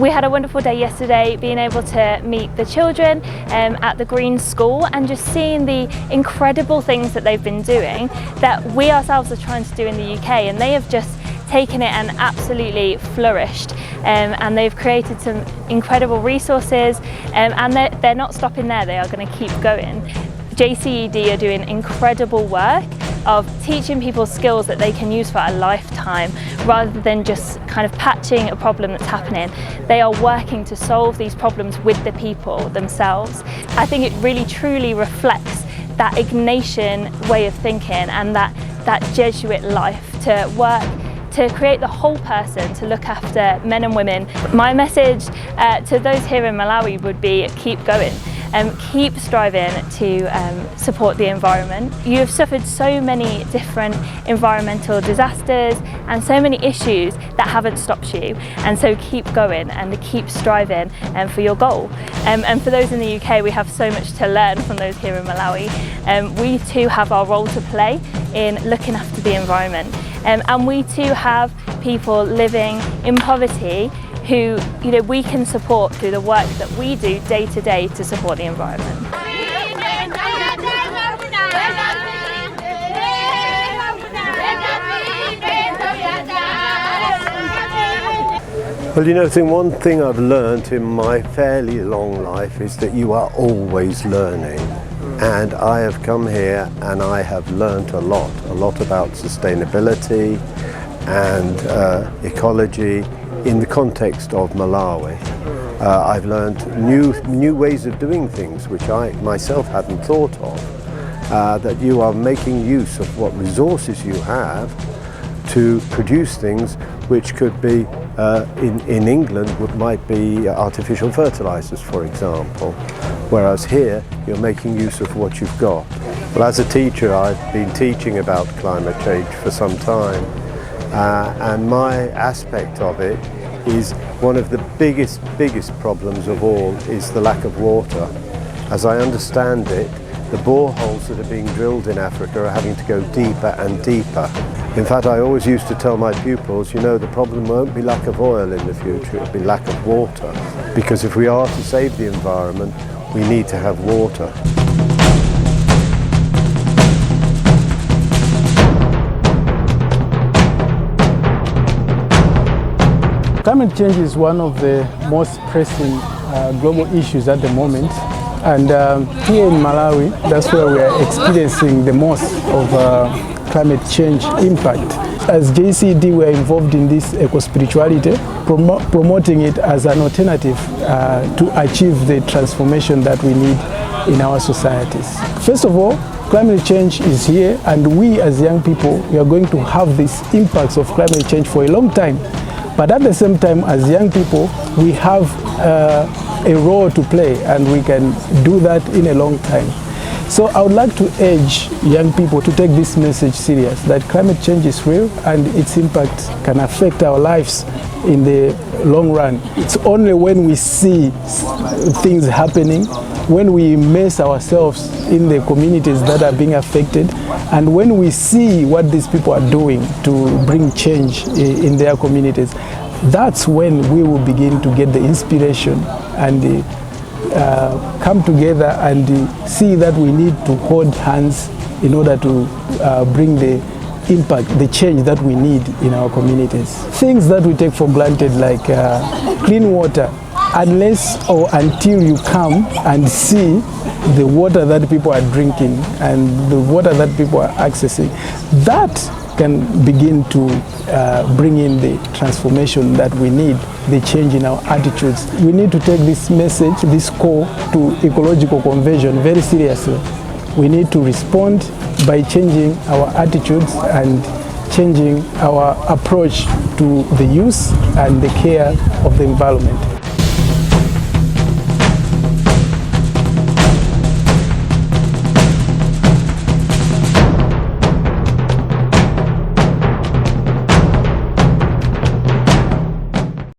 We had a wonderful day yesterday, being able to meet the children at the Green School and just seeing the incredible things that they've been doing that we ourselves are trying to do in the UK, and they have just taken it and absolutely flourished, and they've created some incredible resources, and they're not stopping there, they are going to keep going. JCED are doing incredible work of teaching people skills that they can use for a lifetime rather than just kind of patching a problem that's happening. They are working to solve these problems with the people themselves. I think it really truly reflects that Ignatian way of thinking and that Jesuit life to work to create the whole person, to look after men and women. My message to those here in Malawi would be keep going. Keep striving to support the environment. You have suffered so many different environmental disasters and so many issues that haven't stopped you, and so keep going and keep striving for your goal. And for those in the UK, we have so much to learn from those here in Malawi. We too have our role to play in looking after the environment, and we too have people living in poverty who we can support through the work that we do day to day to support the environment. Well, one thing I've learned in my fairly long life is that you are always learning. And I have come here and I have learned a lot about sustainability and ecology in the context of Malawi. I've learned new ways of doing things which I myself hadn't thought of, that you are making use of what resources you have to produce things which could be in England might be artificial fertilizers, for example, whereas here you're making use of what you've got. Well, as a teacher, I've been teaching about climate change for some time, and my aspect of it is one of the biggest problems of all is the lack of water. As I understand it, the boreholes that are being drilled in Africa are having to go deeper and deeper. In fact, I always used to tell my pupils, the problem won't be lack of oil in the future, it'll be lack of water. Because if we are to save the environment, we need to have water. Climate change is one of the most pressing global issues at the moment, and here in Malawi, that's where we are experiencing the most of climate change impact. As JCED, we are involved in this eco-spirituality, promoting it as an alternative to achieve the transformation that we need in our societies. First of all, climate change is here, and we as young people, we are going to have these impacts of climate change for a long time. But at the same time, as young people, we have a role to play, and we can do that in a long time. So I would like to urge young people to take this message serious, that climate change is real and its impact can affect our lives in the long run. It's only when we see things happening, when we immerse ourselves in the communities that are being affected, and when we see what these people are doing to bring change in their communities, that's when we will begin to get the inspiration and come together and see that we need to hold hands in order to bring the impact, the change that we need in our communities. Things that we take for granted, like clean water, unless or until you come and see the water that people are drinking and the water that people are accessing, that can begin to bring in the transformation that we need, the change in our attitudes. We need to take this message, this call to ecological conversion very seriously. We need to respond by changing our attitudes and changing our approach to the use and the care of the environment.